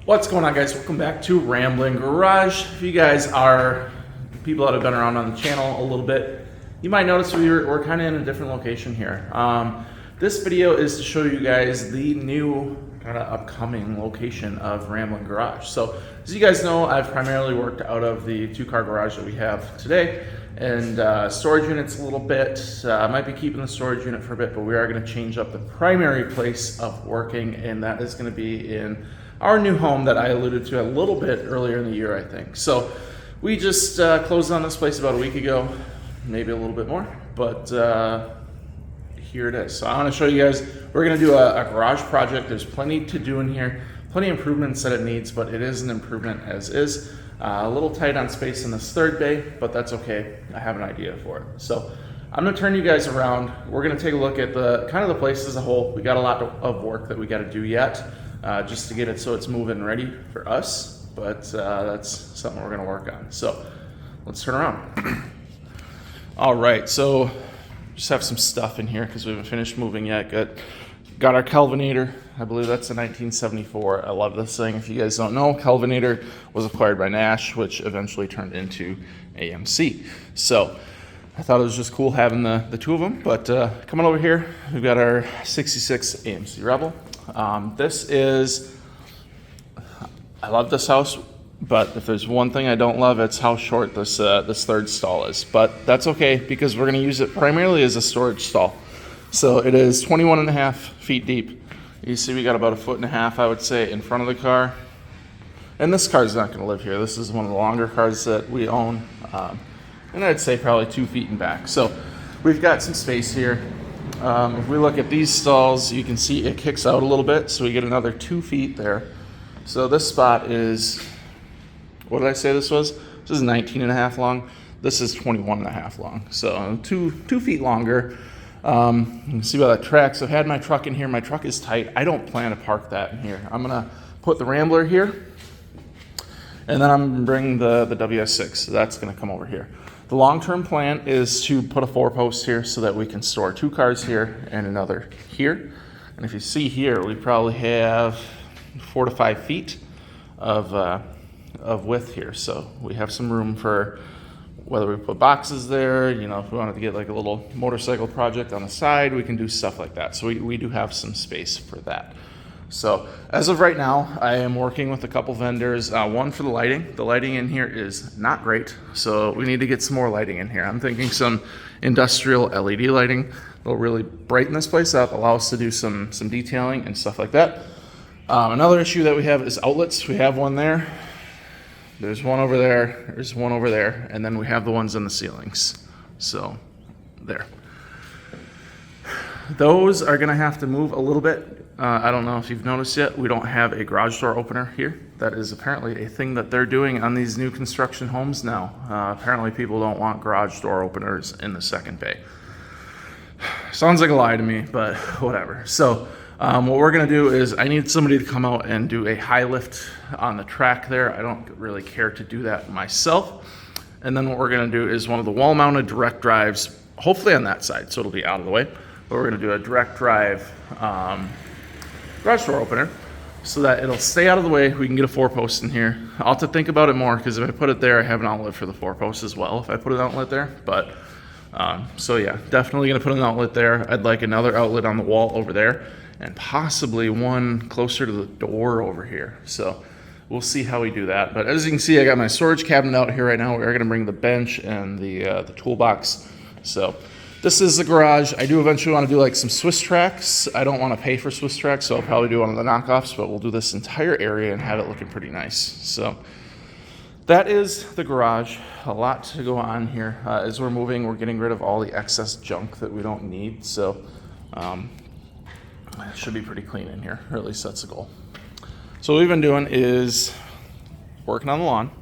What's going on, guys? Welcome back to Ramblin Garage. If you guys are people that have been around on the channel a little bit, you might notice we're kind of in a different location here. This video is to show you guys the new kind of upcoming location of Ramblin Garage. So as you guys know, I've primarily worked out of the two-car garage that we have today, and storage units a little bit. I might be keeping the storage unit for a bit, but we are going to change up the primary place of working, and that is going to be in our new home that I alluded to a little bit earlier in the year, I think. So we just closed on this place about a week ago, maybe a little bit more, but here it is. So I want to show you guys, we're going to do a garage project. There's plenty to do in here, plenty of improvements that it needs, but it is an improvement as is. A little tight on space in this third bay, but that's okay. I have an idea for it. So I'm going to turn you guys around. We're going to take a look at the kind of the place as a whole. We got a lot of work that we got to do yet. Just to get it so it's moving ready for us, but that's something we're going to work on. So let's turn around. All right, so just have some stuff in here because we haven't finished moving yet. Got our Kelvinator. I believe that's a 1974. I love this thing. If you guys don't know, Kelvinator was acquired by Nash, which eventually turned into AMC. So I thought it was just cool having the two of them. But coming over here, we've got our 66 AMC Rebel. I love this house, but if there's one thing I don't love, it's how short this third stall is. But that's okay because we're going to use it primarily as a storage stall. So it is 21 and a half feet deep. You see we got about a foot and a half, I would say, in front of the car. And this car is not going to live here. This is one of the longer cars that we own. And I'd say probably 2 feet in back. So we've got some space here. If we look at these stalls, you can see it kicks out a little bit, so we get another 2 feet there. So this spot is, what did I say this was? This is 19 and a half long. This is 21 and a half long. So two feet longer. You can see by the tracks. I've had my truck in here. My truck is tight. I don't plan to park that in here. I'm going to put the Rambler here, and then I'm going to bring the WS6. So that's going to come over here. The long-term plan is to put a 4-post here so that we can store 2 cars here and another here. And if you see here, we probably have 4 to 5 feet of width here. So we have some room for whether we put boxes there, you know, if we wanted to get like a little motorcycle project on the side, we can do stuff like that. So we do have some space for that. So as of right now, I am working with a couple vendors, one for the lighting. The lighting in here is not great, so we need to get some more lighting in here. I'm thinking some industrial LED lighting will really brighten this place up, allow us to do some detailing and stuff like that. Another issue that we have is outlets. We have one there, there's one over there, there's one over there, and then we have the ones in the ceilings. So there. Those are gonna have to move a little bit. I don't know if you've noticed yet, we don't have a garage door opener here. That is apparently a thing that they're doing on these new construction homes now. Apparently people don't want garage door openers in the second bay. Sounds like a lie to me, but whatever. So what we're gonna do is I need somebody to come out and do a high lift on the track there. I don't really care to do that myself. And then what we're gonna do is one of the wall mounted direct drives, hopefully on that side, so it'll be out of the way. But we're gonna do a direct drive garage door opener so that it'll stay out of the way. We can get a 4-post in here. I'll have to think about it more because if I put it there, I have an outlet for the 4-post as well if I put an outlet there. But so yeah, definitely gonna put an outlet there. I'd like another outlet on the wall over there and possibly one closer to the door over here. So we'll see how we do that. But as you can see, I got my storage cabinet out here right now. We're gonna bring the bench and the toolbox. So this is the garage. I do eventually want to do like some Swiss tracks. I don't want to pay for Swiss tracks, so I'll probably do one of the knockoffs, but we'll do this entire area and have it looking pretty nice. So that is the garage. A lot to go on here. As we're moving, we're getting rid of all the excess junk that we don't need. So it should be pretty clean in here, or at least that's the goal. So what we've been doing is working on the lawn.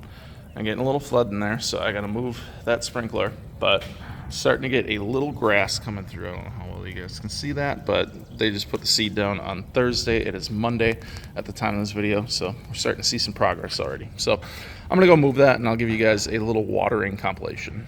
I'm getting a little flood in there, so I got to move that sprinkler, but starting to get a little grass coming through. I don't know how well you guys can see that, but they just put the seed down on Thursday. It is Monday at the time of this video, so we're starting to see some progress already. So I'm gonna go move that and I'll give you guys a little watering compilation.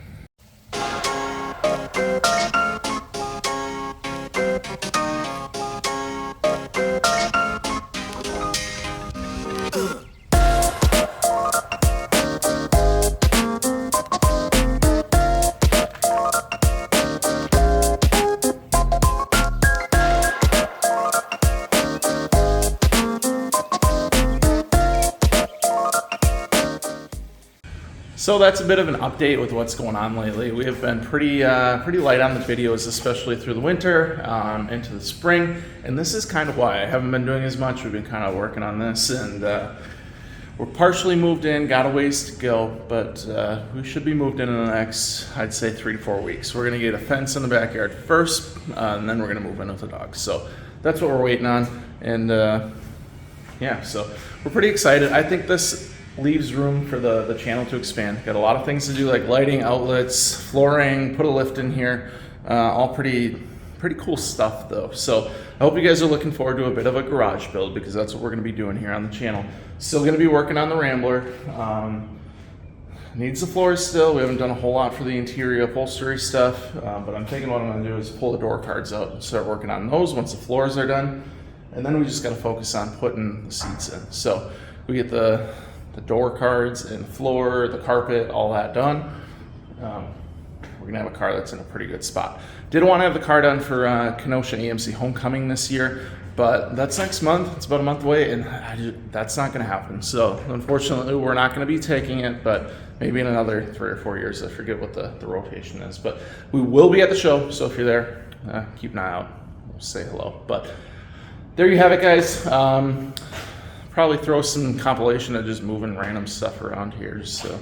So that's a bit of an update with what's going on lately. We have been pretty light on the videos, especially through the winter, into the spring, and this is kind of why I haven't been doing as much. We've been kind of working on this, and we're partially moved in, got a ways to go, but we should be moved in the next, I'd say 3 to 4 weeks. We're gonna get a fence in the backyard first, and then we're gonna move in with the dogs. So that's what we're waiting on, and yeah, so we're pretty excited. I think this leaves room for the channel to expand. Got a lot of things to do, like lighting, outlets, flooring, put a lift in here, all pretty cool stuff though. So I hope you guys are looking forward to a bit of a garage build, because that's what we're gonna be doing here on the channel. Still gonna be working on the Rambler. Needs the floors still. We haven't done a whole lot for the interior upholstery stuff, but I'm thinking what I'm gonna do is pull the door cards out and start working on those once the floors are done. And then we just gotta focus on putting the seats in. So we get the door cards and the floor, the carpet, all that done. We're gonna have a car that's in a pretty good spot. Didn't want to have the car done for Kenosha AMC Homecoming this year, but that's next month. It's about a month away, and that's not gonna happen. So unfortunately, we're not gonna be taking it, but maybe in another 3 or 4 years. I forget what the rotation is, but we will be at the show. So if you're there, keep an eye out. We'll say hello. But there you have it, guys. Probably throw some compilation of just moving random stuff around here, just so you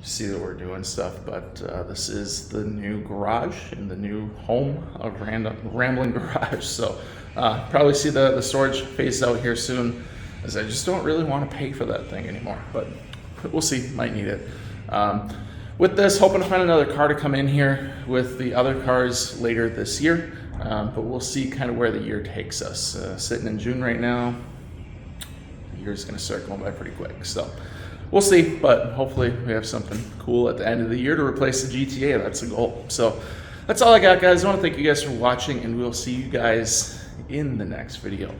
see that we're doing stuff. But this is the new garage and the new home of Ramblin Garage. So probably see the storage phased out here soon, as I just don't really want to pay for that thing anymore. But we'll see, might need it. With this, hoping to find another car to come in here with the other cars later this year. But we'll see kind of where the year takes us. Sitting in June right now. Year's gonna start going by pretty quick, so we'll see, but hopefully we have something cool at the end of the year to replace the GTA. That's the goal. So that's all I got, guys. I want to thank you guys for watching, and we'll see you guys in the next video.